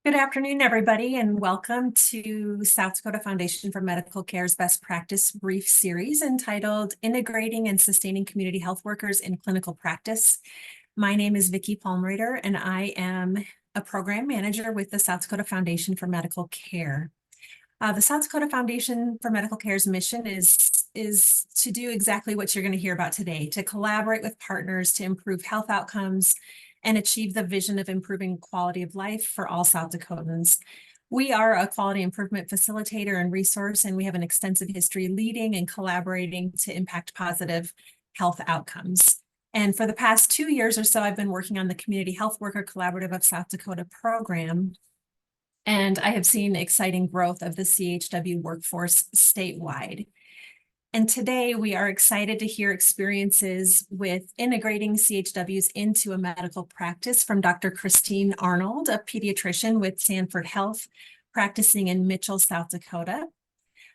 Good afternoon, everybody, and welcome to South Dakota Foundation for Medical Care's Best Practice Brief Series entitled Integrating and Sustaining Community Health Workers in Clinical Practice. My name is Vicki Palmreiter, and I am a program manager with the South Dakota Foundation for Medical Care. The South Dakota Foundation for Medical Care's mission is to do exactly what you're going to hear about today, to collaborate with partners to improve health outcomes and achieve the vision of improving quality of life for all South Dakotans. We are a quality improvement facilitator and resource, and we have an extensive history leading and collaborating to impact positive health outcomes. And for the past 2 years or so, I've been working on the Community Health Worker Collaborative of South Dakota program. And I have seen exciting growth of the CHW workforce statewide. And today we are excited to hear experiences with integrating CHWs into a medical practice from Dr. Christine Arnold, a pediatrician with Sanford Health, practicing in Mitchell, South Dakota.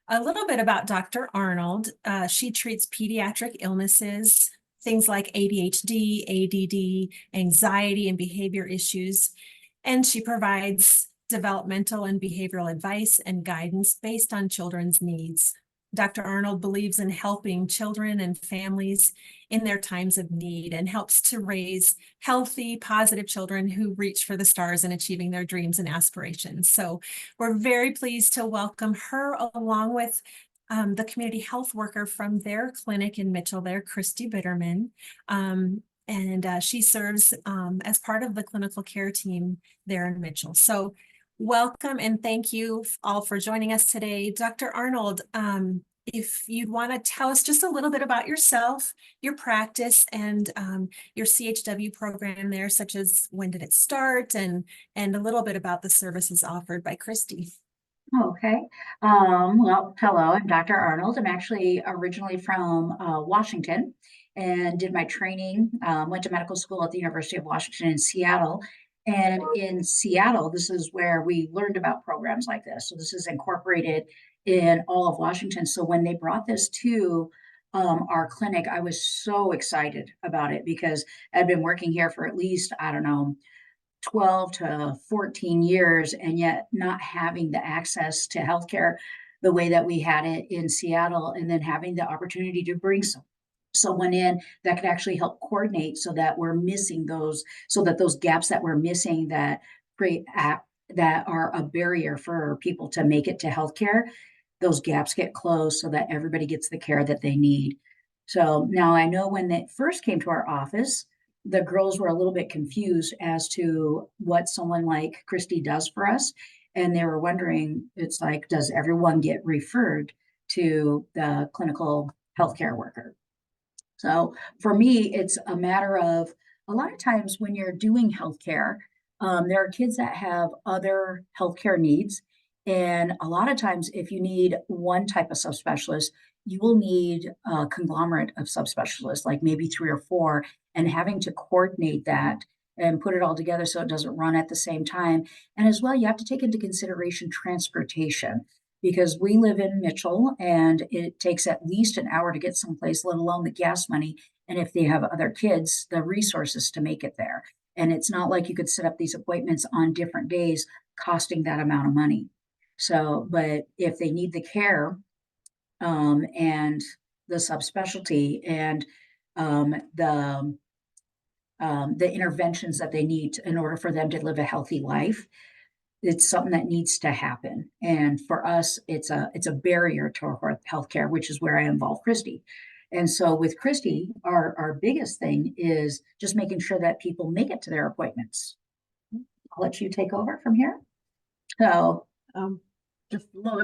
A little bit about Dr. Arnold. She treats pediatric illnesses, things like ADHD, ADD, anxiety, and behavior issues. And she provides developmental and behavioral advice and guidance based on children's needs. Dr. Arnold believes in helping children and families in their times of need and helps to raise healthy, positive children who reach for the stars and achieving their dreams and aspirations. So we're very pleased to welcome her along with the community health worker from their clinic in Mitchell there, Christy Bitterman. She serves as part of the clinical care team there in Mitchell. So welcome and thank you all for joining us today. Dr. Arnold, if you'd want to tell us just a little bit about yourself, your practice, and your CHW program there, such as when did it start, and a little bit about the services offered by Christy. Okay. Well, hello, I'm Dr. Arnold. I'm actually originally from Washington and did my training, went to medical school at the University of Washington in Seattle. And in Seattle, this is where we learned about programs like this. So this is incorporated in all of Washington. So when they brought this to our clinic, I was so excited about it because I'd been working here for at least, I don't know, 12 to 14 years, and yet not having the access to healthcare the way that we had it in Seattle, and then having the opportunity to bring someone in that could actually help coordinate so that we're missing those, so that those gaps that we're missing that create that are a barrier for people to make it to healthcare, those gaps get closed so that everybody gets the care that they need. So now I know when they first came to our office, the girls were a little bit confused as to what someone like Christy does for us. And they were wondering, it's like, does everyone get referred to the clinical healthcare worker? So for me, it's a matter of a lot of times when you're doing healthcare, there are kids that have other healthcare needs. And a lot of times, if you need one type of subspecialist, you will need a conglomerate of subspecialists, like maybe 3 or 4, and having to coordinate that and put it all together so it doesn't run at the same time. And as well, you have to take into consideration transportation because we live in Mitchell and it takes at least an hour to get someplace, let alone the gas money. And if they have other kids, the resources to make it there. And it's not like you could set up these appointments on different days costing that amount of money. So, but if they need the care and the subspecialty and the interventions that they need in order for them to live a healthy life, it's something that needs to happen. And for us, it's a barrier to our healthcare, which is where I involve Christy. And so with Christy, our biggest thing is just making sure that people make it to their appointments. I'll let you take over from here. So a lot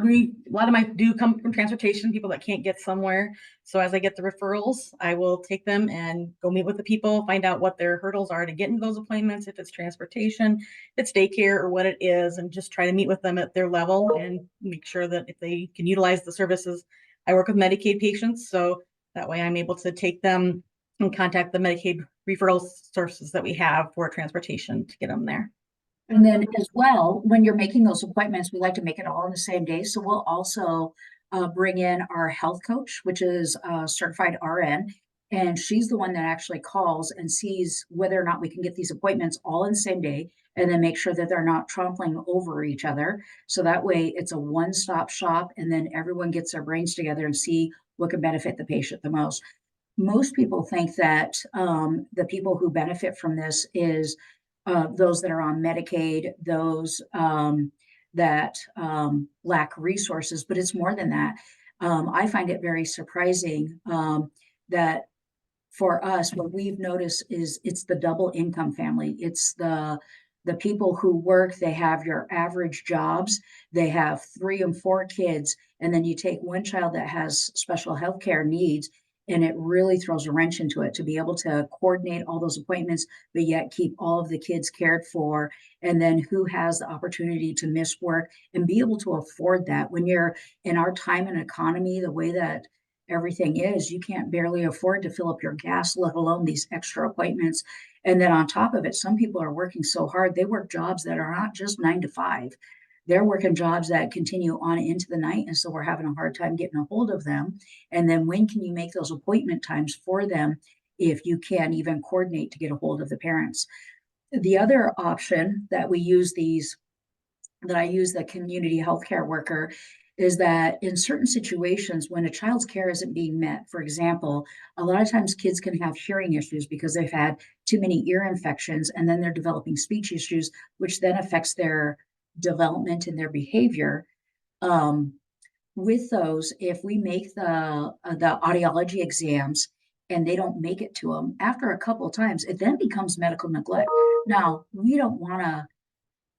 of my do come from transportation, people that can't get somewhere. So as I get the referrals, I will take them and go meet with the people, find out what their hurdles are to get into those appointments, if it's transportation, if it's daycare or what it is, and just try to meet with them at their level and make sure that if they can utilize the services. I work with Medicaid patients, so that way I'm able to take them and contact the Medicaid referral sources that we have for transportation to get them there. And then as well, when you're making those appointments, we like to make it all on the same day. So we'll also bring in our health coach, which is a certified RN, And she's the one that actually calls and sees whether or not we can get these appointments all in the same day, and then make sure that they're not trampling over each other. So that way it's a one-stop shop, and then everyone gets their brains together and see what can benefit the patient the most. Most people think that the people who benefit from this is those that are on Medicaid, those that lack resources, but it's more than that. I find it very surprising that for us, what we've noticed is it's the double income family. It's the people who work, they have your average jobs, they have 3 and 4 kids, and then you take one child that has special healthcare needs, and it really throws a wrench into it to be able to coordinate all those appointments, but yet keep all of the kids cared for. And then who has the opportunity to miss work and be able to afford that when you're in our time and economy, the way that everything is, you can't barely afford to fill up your gas, let alone these extra appointments. And then on top of it, some people are working so hard, they work jobs that are not just 9 to 5. They're working jobs that continue on into the night. And so we're having a hard time getting a hold of them. And then when can you make those appointment times for them if you can't even coordinate to get a hold of the parents? The other option that I use the community healthcare worker is that in certain situations when a child's care isn't being met, for example, a lot of times kids can have hearing issues because they've had too many ear infections, and then they're developing speech issues, which then affects their development and their behavior. Um, with those, if we make the audiology exams and they don't make it to them after a couple of times, it then becomes medical neglect. Now, we don't want to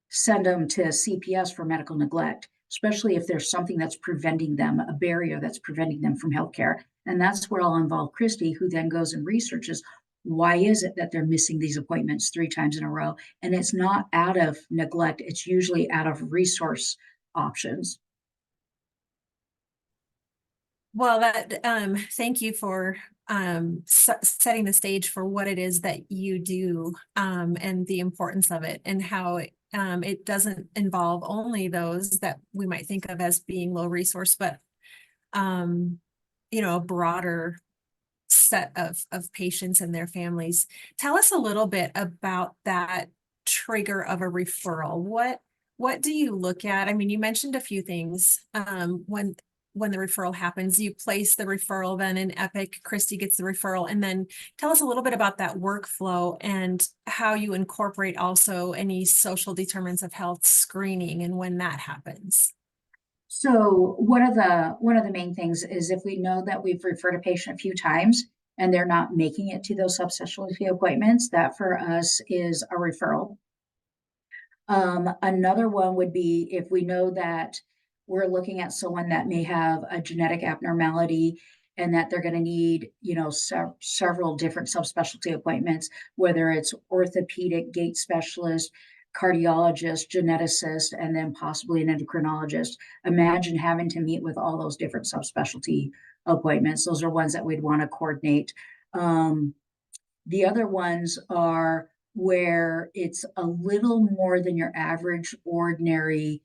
send them to CPS for medical neglect, especially if there's something that's preventing them, a barrier that's preventing them from healthcare. And that's where I'll involve Christy, who then goes and researches why is it that they're missing these appointments 3 times in a row. And it's not out of neglect, it's usually out of resource options. Well, thank you for setting the stage for what it is that you do and the importance of it, and how it doesn't involve only those that we might think of as being low resource, but a broader set of patients and their families. Tell us a little bit about that trigger of a referral. What do you look at? I mean, you mentioned a few things. When the referral happens, you place the referral then in Epic, Christy gets the referral, and then tell us a little bit about that workflow and how you incorporate also any social determinants of health screening and when that happens. So one of the main things is if we know that we've referred a patient a few times and they're not making it to those subspecialty appointments, that for us is a referral. Another one would be if we know that we're looking at someone that may have a genetic abnormality and that they're going to need, several different subspecialty appointments, whether it's orthopedic, gait specialist, cardiologist, geneticist, and then possibly an endocrinologist. Imagine having to meet with all those different subspecialty appointments. Those are ones that we'd want to coordinate. The other ones are where it's a little more than your average ordinary,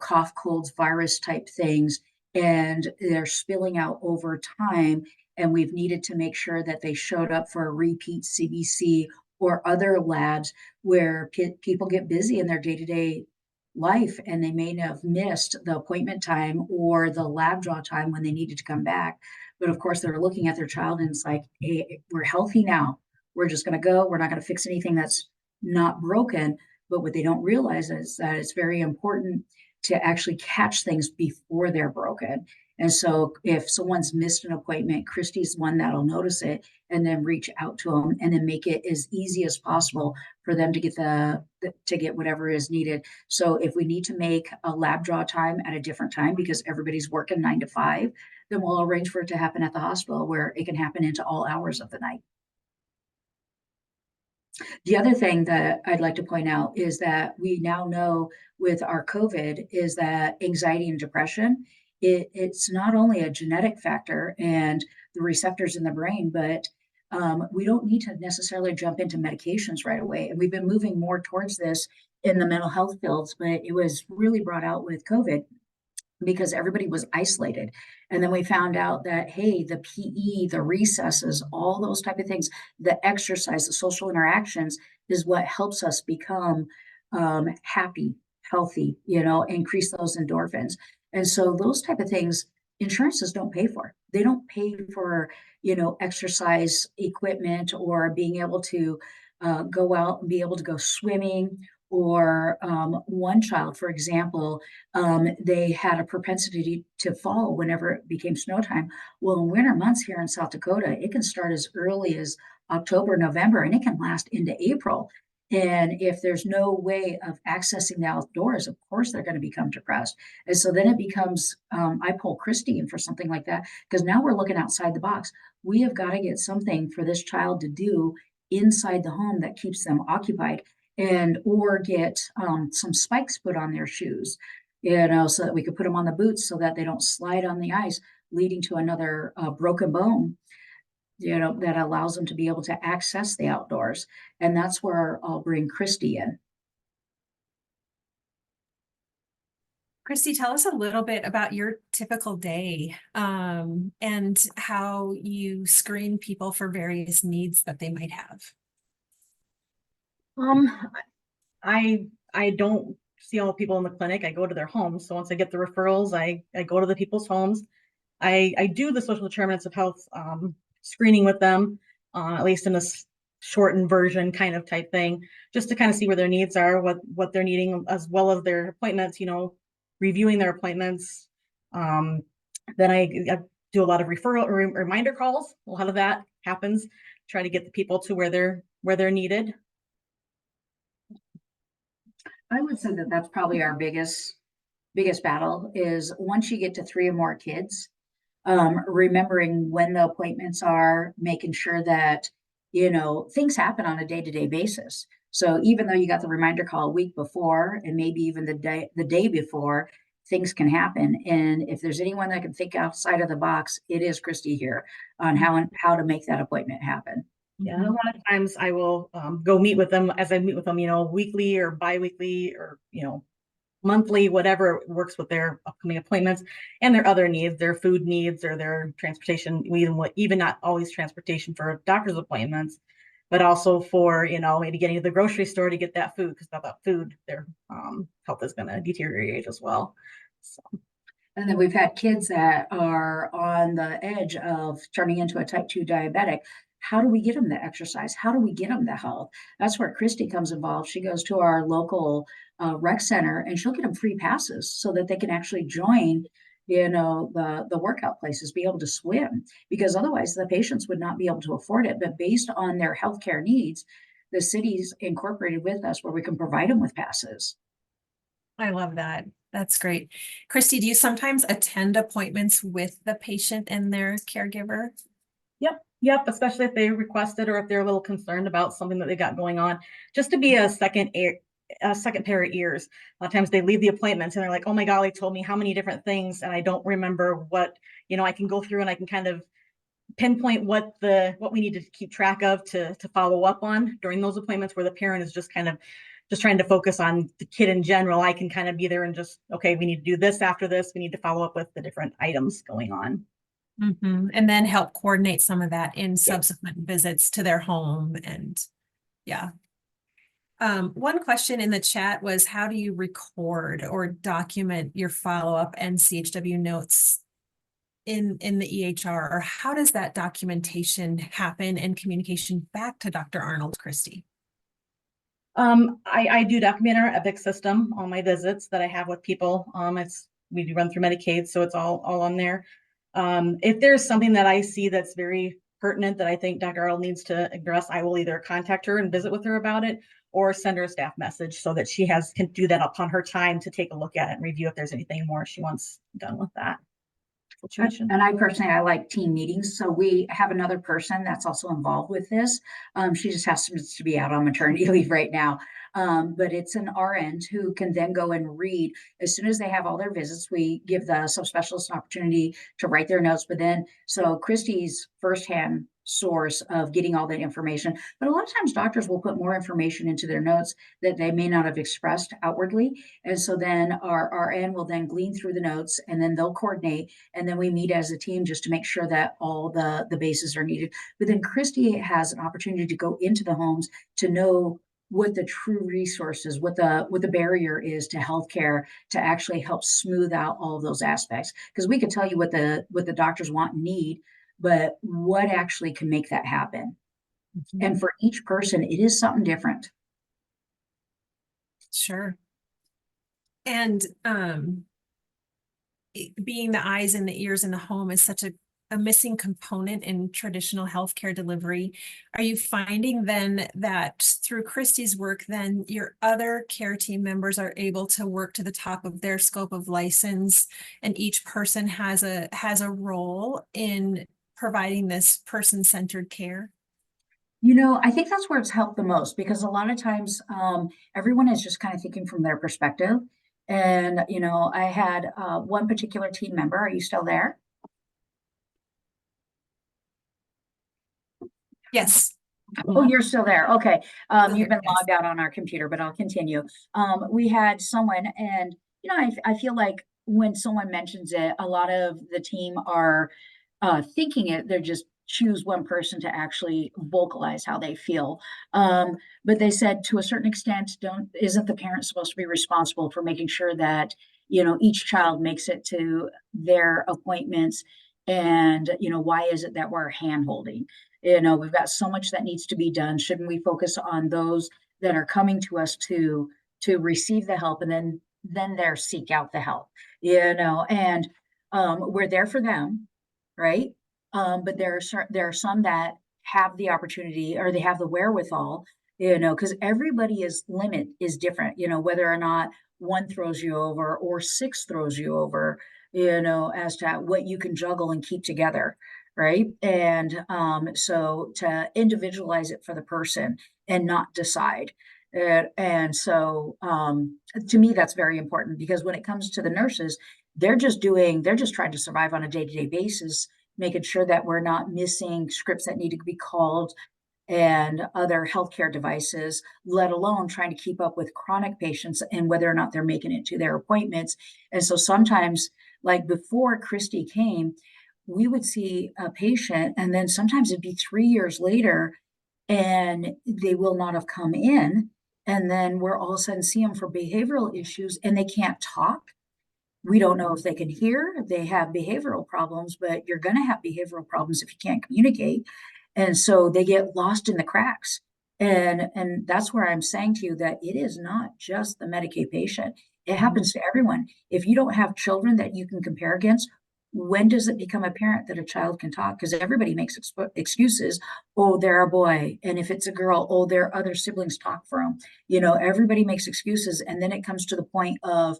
cough, colds, virus type things, and they're spilling out over time. And we've needed to make sure that they showed up for a repeat CBC or other labs where people get busy in their day-to-day life and they may have missed the appointment time or the lab draw time when they needed to come back. But of course, they're looking at their child and it's like, hey, we're healthy now. We're just going to go. We're not going to fix anything that's not broken. But what they don't realize is that it's very important to actually catch things before they're broken. And so if someone's missed an appointment, Christy's one that'll notice it and then reach out to them and then make it as easy as possible for them to get to get whatever is needed. So if we need to make a lab draw time at a different time because everybody's working 9 to 5, then we'll arrange for it to happen at the hospital where it can happen into all hours of the night. The other thing that I'd like to point out is that we now know with our COVID is that anxiety and depression, it's not only a genetic factor and the receptors in the brain, but we don't need to necessarily jump into medications right away. And we've been moving more towards this in the mental health fields, but it was really brought out with COVID because everybody was isolated. And then we found out that, hey, the PE, the recesses, all those type of things, the exercise, the social interactions is what helps us become happy, healthy, increase those endorphins. And so those type of things, insurances don't pay for. They don't pay for, exercise equipment or being able to go out and be able to go swimming. Or one child, for example, they had a propensity to fall whenever it became snow time. Well, in winter months here in South Dakota, it can start as early as October, November, and it can last into April. And if there's no way of accessing the outdoors, of course they're going to become depressed. And so then it becomes, I pull Christy in for something like that, because now we're looking outside the box. We have got to get something for this child to do inside the home that keeps them occupied, and or get some spikes put on their shoes, so that we could put them on the boots so that they don't slide on the ice, leading to another broken bone, that allows them to be able to access the outdoors. And that's where I'll bring Christy in. Christy, tell us a little bit about your typical day, and how you screen people for various needs that they might have. I don't see all the people in the clinic. I go to their homes. So once I get the referrals, I go to the people's homes. I do the social determinants of health screening with them, at least in a shortened version kind of type thing, just to kind of see where their needs are, what they're needing, as well as their appointments, reviewing their appointments. Then I do a lot of referral or reminder calls. A lot of that happens. Try to get the people to where they're needed. I would say that that's probably our biggest battle, is once you get to 3 or more kids, remembering when the appointments are, making sure that, things happen on a day-to-day basis. So even though you got the reminder call a week before, and maybe even the day before, things can happen. And if there's anyone that can think outside of the box, it is Christy here on how to make that appointment happen. Yeah, a lot of times I will go meet with them, as I meet with them, weekly or bi-weekly or, monthly, whatever works with their upcoming appointments and their other needs, their food needs or their transportation, even not always transportation for doctor's appointments, but also for, maybe getting to the grocery store to get that food, because without food, their health is going to deteriorate as well. So. And then we've had kids that are on the edge of turning into a type 2 diabetic. How do we get them the exercise? How do we get them the health? That's where Christy comes involved. She goes to our local rec center, and she'll get them free passes so that they can actually join, the workout places, be able to swim, because otherwise the patients would not be able to afford it. But based on their healthcare needs, the city's incorporated with us where we can provide them with passes. I love that. That's great. Christy, do you sometimes attend appointments with the patient and their caregiver? Yep. Especially if they request it, or if they're a little concerned about something that they got going on, just to be a second pair of ears. A lot of times they leave the appointments and they're like, oh my golly, told me how many different things, and I don't remember what, I can go through and I can kind of pinpoint what we need to keep track of to follow up on during those appointments, where the parent is just kind of just trying to focus on the kid in general. I can kind of be there and just, okay, we need to do this after this. We need to follow up with the different items going on. Mm-hmm. And then help coordinate some of that in subsequent visits to their home. And yeah. One question in the chat was, how do you record or document your follow-up and CHW notes in the EHR, or how does that documentation happen and communication back to Dr. Arnold, Christy? I do document our Epic system on my visits that I have with people. We do run through Medicaid, so it's all on there. If there's something that I see that's very pertinent that I think Dr. Arnold needs to address, I will either contact her and visit with her about it, or send her a staff message so that she can do that upon her time to take a look at it and review if there's anything more she wants done with that situation. And I like team meetings. So we have another person that's also involved with this. She just happens to be out on maternity leave right now. But it's an RN who can then go and read. As soon as they have all their visits, we give the subspecialist an opportunity to write their notes. But then, so Christy's firsthand source of getting all that information. But a lot of times doctors will put more information into their notes that they may not have expressed outwardly. And so then our RN will then glean through the notes, and then they'll coordinate. And then we meet as a team just to make sure that all the bases are needed. But then Christy has an opportunity to go into the homes to know what the true resources, what the barrier is to healthcare, to actually help smooth out all of those aspects. Because we could tell you what the doctors want and need, but what actually can make that happen? And for each person, it is something different. Sure. And being the eyes and the ears in the home is such a missing component in traditional healthcare delivery. Are you finding then that through Christy's work, then your other care team members are able to work to the top of their scope of license, and each person has a role in providing this person-centered care? I think that's where it's helped the most, because a lot of times everyone is just kind of thinking from their perspective. And, I had one particular team member. Are you still there? Yes. Oh, you're still there. Okay. Still You've here, been yes. logged out on our computer, but I'll continue. We had someone, and I feel like when someone mentions it, a lot of the team are thinking it. They're just choose one person to actually vocalize how they feel. But they said, to a certain extent, isn't the parent supposed to be responsible for making sure that each child makes it to their appointments? And why is it that we're hand holding? We've got so much that needs to be done. Shouldn't we focus on those that are coming to us to receive the help, and then they're seek out the help? And we're there for them, right? But there are some that have the opportunity, or they have the wherewithal, because everybody's limit is different, whether or not one throws you over or six throws you over, as to what you can juggle and keep together. Right. And so to individualize it for the person and not decide. And so to me, that's very important, because when it comes to the nurses, they're just trying to survive on a day-to-day basis, making sure that we're not missing scripts that need to be called and other healthcare devices, let alone trying to keep up with chronic patients and whether or not they're making it to their appointments. And so sometimes, like before Christy came, we would see a patient, and then sometimes it'd be 3 years later, and they will not have come in. And then we're all of a sudden see them for behavioral issues, and they can't talk. We don't know if they can hear. They have behavioral problems, but you're going to have behavioral problems if you can't communicate. And so they get lost in the cracks. And that's where I'm saying to you that it is not just the Medicaid patient. It happens to everyone. If you don't have children that you can compare against, when does it become apparent that a child can talk? Because everybody makes excuses. Oh, they're a boy. And if it's a girl, oh, their other siblings talk for them. Everybody makes excuses. And then it comes to the point of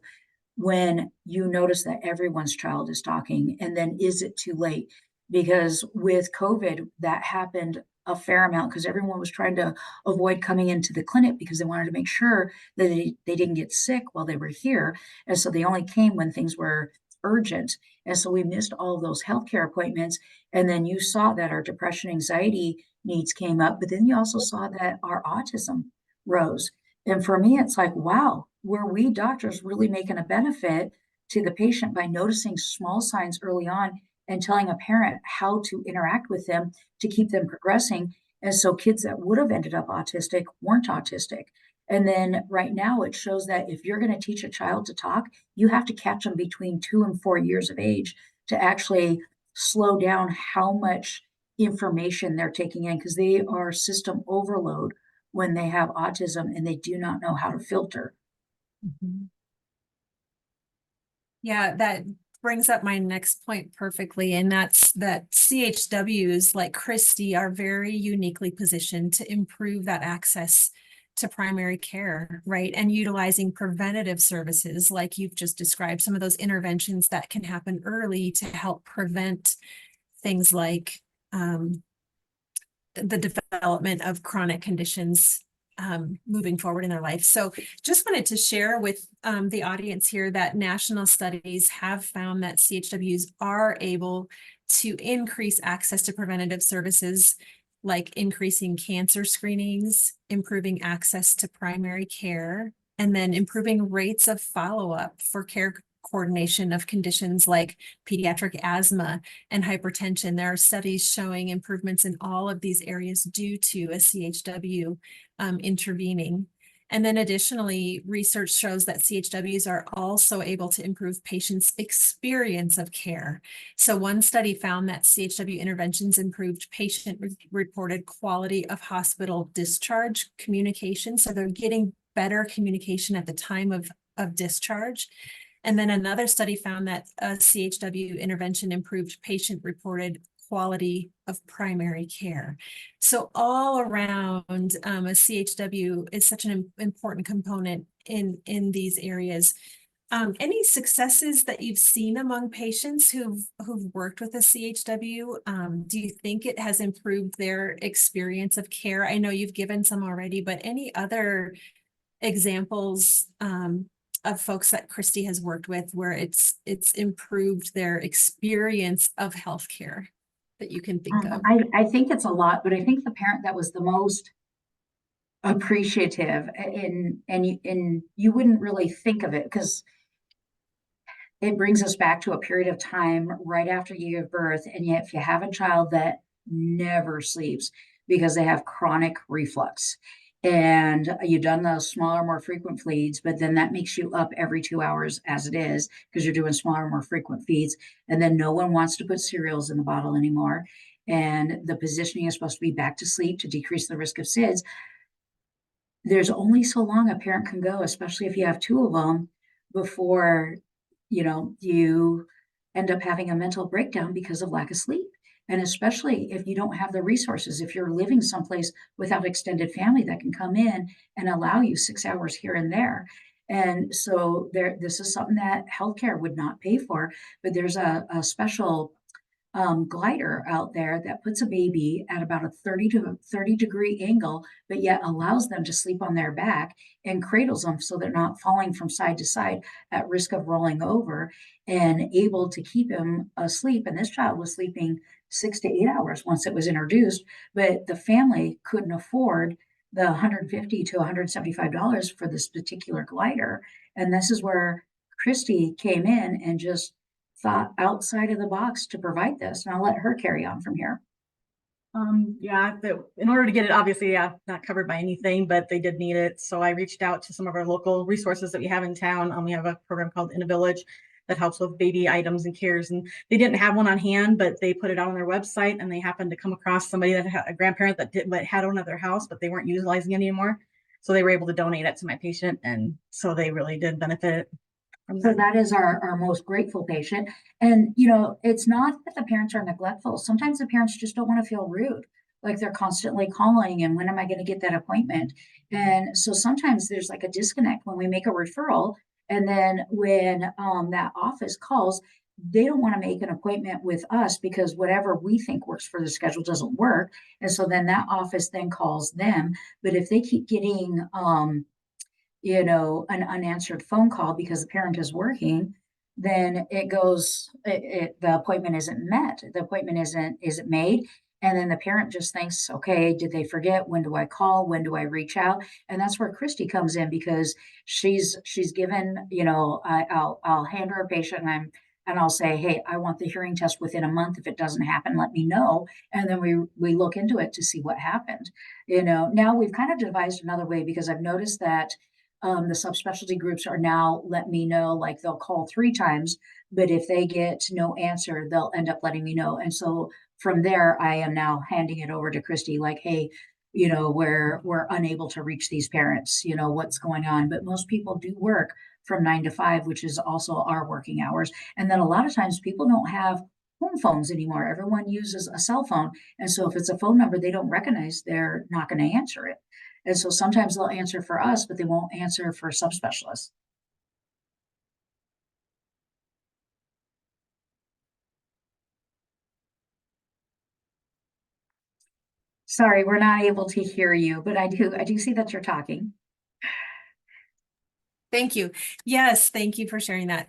when you notice that everyone's child is talking, and then is it too late? Because with COVID, that happened a fair amount, because everyone was trying to avoid coming into the clinic because they wanted to make sure that they didn't get sick while they were here. And so they only came when things were urgent. And so we missed all of those healthcare appointments. And then you saw that our depression, anxiety needs came up, but then you also saw that our autism rose. And for me, it's like, wow, were we doctors really making a benefit to the patient by noticing small signs early on and telling a parent how to interact with them to keep them progressing? And so kids that would have ended up autistic weren't autistic. And then right now it shows that if you're going to teach a child to talk, you have to catch them between 2 and 4 years of age to actually slow down how much information they're taking in, because they are system overload when they have autism and they do not know how to filter. Yeah, that brings up my next point perfectly, and that's that CHWs like Christy are very uniquely positioned to improve that access to primary care, right? And utilizing preventative services like you've just described, some of those interventions that can happen early to help prevent things like the development of chronic conditions moving forward in their life. So just wanted to share with the audience here that national studies have found that CHWs are able to increase access to preventative services like increasing cancer screenings, improving access to primary care, and then improving rates of follow-up for care coordination of conditions like pediatric asthma and hypertension. There are studies showing improvements in all of these areas due to a CHW intervening. And then additionally, research shows that CHWs are also able to improve patients' experience of care. So one study found that CHW interventions improved patient-reported quality of hospital discharge communication. So they're getting better communication at the time of discharge. And then another study found that a CHW intervention improved patient-reported quality of primary care. So all around, a CHW is such an important component in these areas. Any successes that you've seen among patients who've worked with a CHW? Do you think it has improved their experience of care? I know you've given some already, but any other examples of folks that Christy has worked with where it's improved their experience of healthcare that you can think of? I think it's a lot, but I think the parent that was the most appreciative and you wouldn't really think of it because it brings us back to a period of time right after you give birth. And yet if you have a child that never sleeps because they have chronic reflux and you've done those smaller, more frequent feeds, but then that makes you up every 2 hours as it is because you're doing smaller, more frequent feeds. And then no one wants to put cereals in the bottle anymore. And the positioning is supposed to be back to sleep to decrease the risk of SIDS. There's only so long a parent can go, especially if you have two of them, before you end up having a mental breakdown because of lack of sleep. And especially if you don't have the resources, if you're living someplace without extended family that can come in and allow you 6 hours here and there. And so this is something that healthcare would not pay for, but there's a special glider out there that puts a baby at about a 30 degree angle, but yet allows them to sleep on their back and cradles them so they're not falling from side to side at risk of rolling over and able to keep him asleep. And this child was sleeping 6 to 8 hours once it was introduced, but the family couldn't afford the $150 to $175 for this particular glider. And this is where Christy came in and just thought outside of the box to provide this. And I'll let her carry on from here. In order to get it, obviously, not covered by anything, but they did need it. So I reached out to some of our local resources that we have in town. We have a program called In a Village that helps with baby items and cares. And they didn't have one on hand, but they put it out on their website, and they happened to come across somebody that had a grandparent that had one at their house, but they weren't utilizing it anymore. So they were able to donate it to my patient. And so they really did benefit. So that is our most grateful patient. And, it's not that the parents are neglectful. Sometimes the parents just don't want to feel rude. Like they're constantly calling and when am I going to get that appointment? And so sometimes there's like a disconnect when we make a referral. And then when that office calls, they don't want to make an appointment with us because whatever we think works for the schedule doesn't work. And so then that office then calls them. But if they keep getting an unanswered phone call because the parent is working, then it goes, the appointment isn't met. The appointment isn't made. And then the parent just thinks, okay, did they forget? When do I call? When do I reach out? And that's where Christy comes in because she's given, I'll hand her a patient and I'll say, hey, I want the hearing test within a month. If it doesn't happen, let me know. And then we look into it to see what happened. Now we've kind of devised another way because I've noticed that the subspecialty groups are now let me know, like they'll call 3 times, but if they get no answer, they'll end up letting me know. And so from there, I am now handing it over to Christy, like, hey, we're unable to reach these parents, what's going on. But most people do work from 9 to 5, which is also our working hours. And then a lot of times people don't have home phones anymore. Everyone uses a cell phone. And so if it's a phone number they don't recognize, they're not going to answer it. And so sometimes they'll answer for us, but they won't answer for subspecialists. Sorry, we're not able to hear you, but I do see that you're talking. Thank you. Yes, thank you for sharing that.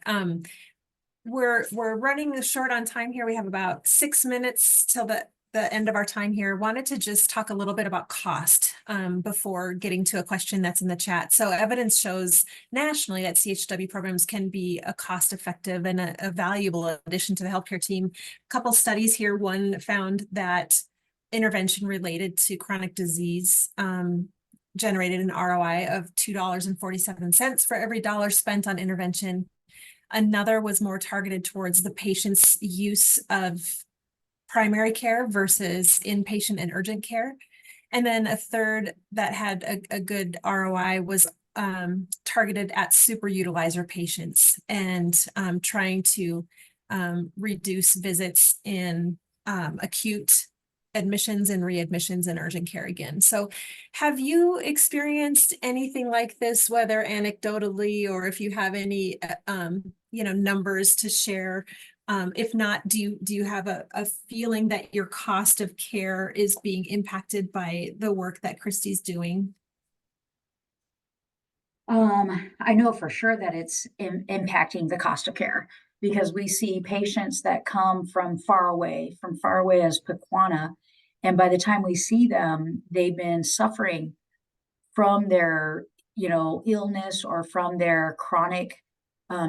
we're running short on time here. We have about 6 minutes till the end of our time here. Wanted to just talk a little bit about cost before getting to a question that's in the chat. So evidence shows nationally that CHW programs can be a cost-effective and a valuable addition to the healthcare team. A couple studies here. One found that intervention related to chronic disease generated an ROI of $2.47 for every dollar spent on intervention. Another was more targeted towards the patient's use of primary care versus inpatient and urgent care. And then a third that had a good ROI was targeted at super utilizer patients and trying to reduce visits in acute admissions and readmissions and urgent care again. So have you experienced anything like this, whether anecdotally or if you have any numbers to share? If not, do you have a feeling that your cost of care is being impacted by the work that Christy's doing? I know for sure that it's impacting the cost of care because we see patients that come from far away as Pequanna, and by the time we see them, they've been suffering from their, illness or from their chronic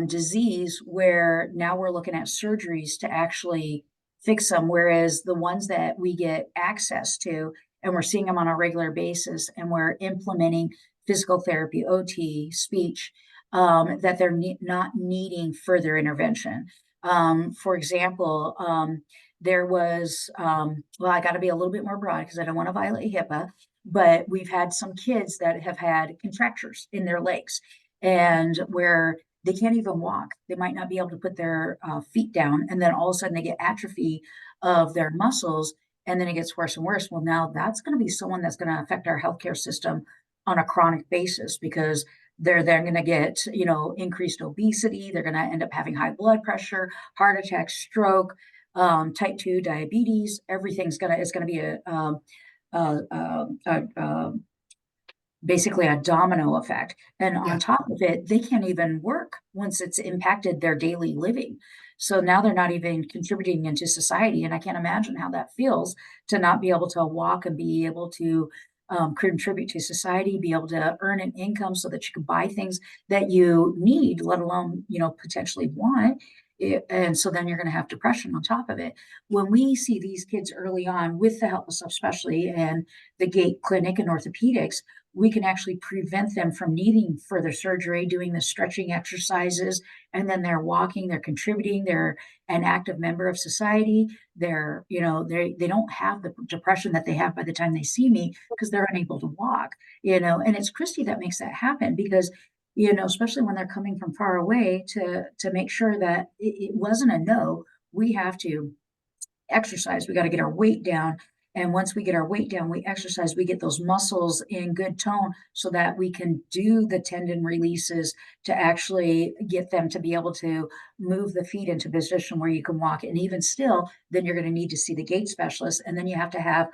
disease, where now we're looking at surgeries to actually fix them. Whereas the ones that we get access to and we're seeing them on a regular basis and we're implementing physical therapy, OT, speech, that they're not needing further intervention. For example, there was, well, I got to be a little bit more broad because I don't want to violate HIPAA, but we've had some kids that have had contractures in their legs and where they can't even walk. They might not be able to put their feet down. And then all of a sudden they get atrophy of their muscles. And then it gets worse and worse. Well, now that's going to be someone that's going to affect our healthcare system on a chronic basis because they're going to get, increased obesity. They're going to end up having high blood pressure, heart attack, stroke, type 2 diabetes. Everything's it's going to be basically a domino effect. And on top of it, they can't even work once it's impacted their daily living. So now they're not even contributing into society. And I can't imagine how that feels to not be able to walk and be able to contribute to society, be able to earn an income so that you can buy things that you need, let alone, potentially want. And so then you're going to have depression on top of it. When we see these kids early on with the help of subspecialty and the Gate Clinic and orthopedics, we can actually prevent them from needing further surgery, doing the stretching exercises, and then they're walking, they're contributing, they're an active member of society. They're, they don't have the depression that they have by the time they see me because they're unable to walk, and it's Christy that makes that happen because especially when they're coming from far away to make sure that it wasn't a no. We have to exercise. We got to get our weight down. And once we get our weight down, we exercise, we get those muscles in good tone so that we can do the tendon releases to actually get them to be able to move the feet into position where you can walk. And even still, then you're going to need to see the gait specialist. And then you have to have,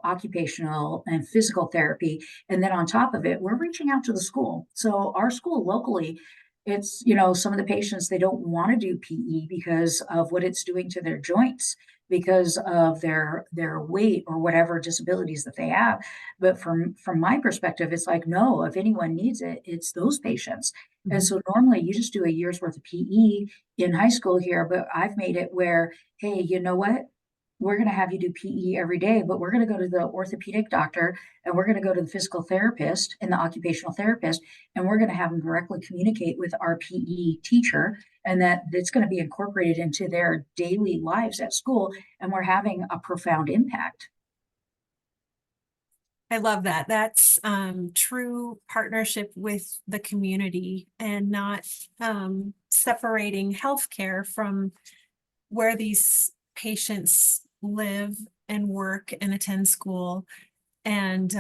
occupational and physical therapy. And then on top of it, we're reaching out to the school. So our school locally, it's, some of the patients, they don't want to do PE because of what it's doing to their joints, because of their weight or whatever disabilities that they have. But from my perspective, it's like, no, if anyone needs it, it's those patients. Mm-hmm. And so normally you just do a year's worth of PE in high school here, but I've made it where, hey, you know what? We're going to have you do PE every day, but we're going to go to the orthopedic doctor and we're going to go to the physical therapist and the occupational therapist, and we're going to have them directly communicate with our PE teacher, and that it's going to be incorporated into their daily lives at school. And we're having a profound impact. I love that. That's true partnership with the community and not separating healthcare from where these patients live and work and attend school. And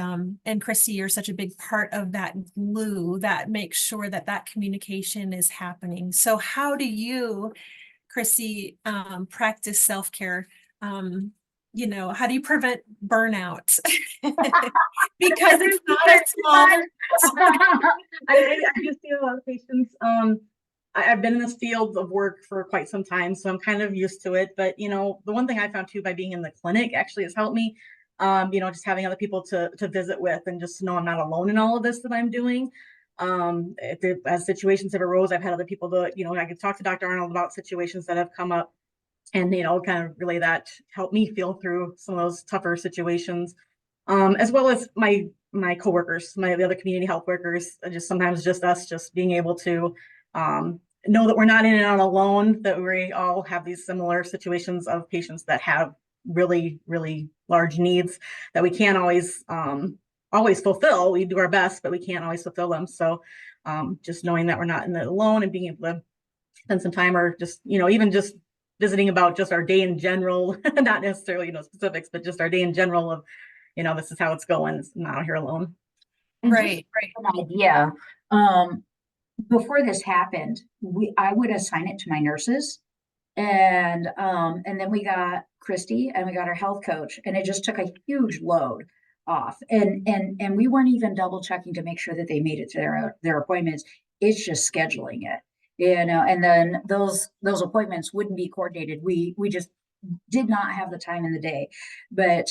Christy, you're such a big part of that glue that makes sure that that communication is happening. So how do you, Christy, practice self-care? How do you prevent burnout? Because it's not a small. I just see a lot of patients I've been in this field of work for quite some time, so I'm kind of used to it. But, you know, the one thing I found too by being in the clinic actually has helped me, you know, just having other people to visit with and just to know I'm not alone in all of this that I'm doing. As situations have arose, I've had other people to, you know, I could talk to Dr. Arnold about situations that have come up and, you know, kind of relay that, help me feel through some of those tougher situations. As well as my coworkers, the other community health workers, just sometimes just us, just being able to know that we're not in and out alone, that we all have these similar situations of patients that have really, really large needs that we can't always fulfill. We do our best, but we can't always fulfill them. So just knowing that we're not in it alone and being able to spend some time, or just, you know, even just visiting about just our day in general, not necessarily, you know, specifics, but just our day in general of, you know, this is how it's going. It's not out here alone. And Right, right. just an idea, before this happened, I would assign it to my nurses. And then we got Christy and we got our health coach, and it just took a huge load off. And we weren't even double checking to make sure that they made it to their appointments. It's just scheduling it, you know, and then those appointments wouldn't be coordinated. We just did not have the time in the day. But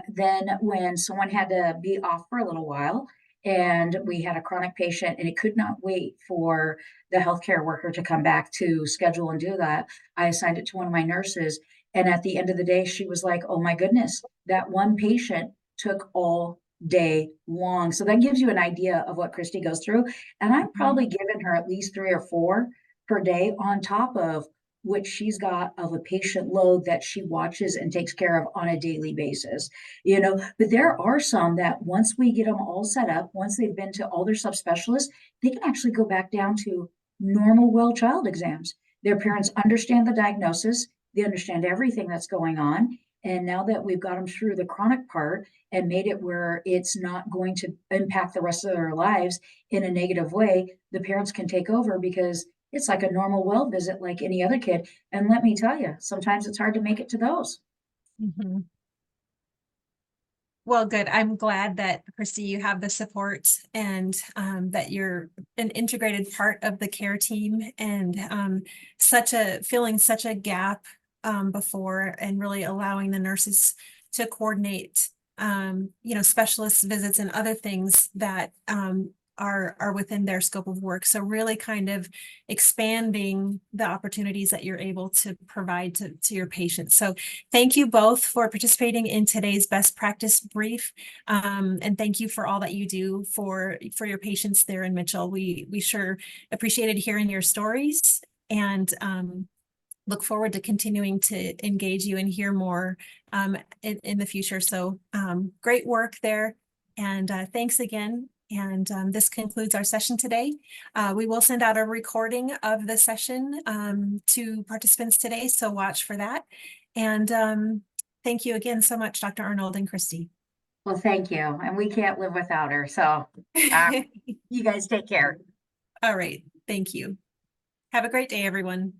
then when someone had to be off for a little while, and we had a chronic patient and it could not wait for the healthcare worker to come back to schedule and do that, I assigned it to one of my nurses. And at the end of the day, she was like, oh my goodness, that one patient took all day long. So that gives you an idea of what Christy goes through. And I'm probably giving her at least 3 or 4 per day on top of what she's got of a patient load that she watches and takes care of on a daily basis, you know. But there are some that once we get them all set up, once they've been to all their subspecialists, they can actually go back down to normal well child exams. Their parents understand the diagnosis, they understand everything that's going on. And now that we've got them through the chronic part and made it where it's not going to impact the rest of their lives in a negative way, the parents can take over because it's like a normal well visit like any other kid. And let me tell you, sometimes it's hard to make it to those. Mhm. Well, good. I'm glad that, Christy, you have the support and that you're an integrated part of the care team, and filling such a gap before, and really allowing the nurses to coordinate, you know, specialist visits and other things that are within their scope of work. So really kind of expanding the opportunities that you're able to provide to your patients. So thank you both for participating in today's best practice brief. And thank you for all that you do for your patients there in Mitchell. We sure appreciated hearing your stories, and look forward to continuing to engage you and hear more in the future. So great work there. And thanks again. And this concludes our session today. We will send out a recording of the session to participants today, so watch for that. And thank you again so much, Dr. Arnold and Christy. Well, thank you. And we can't live without her. So you guys take care. All right. Thank you. Have a great day, everyone.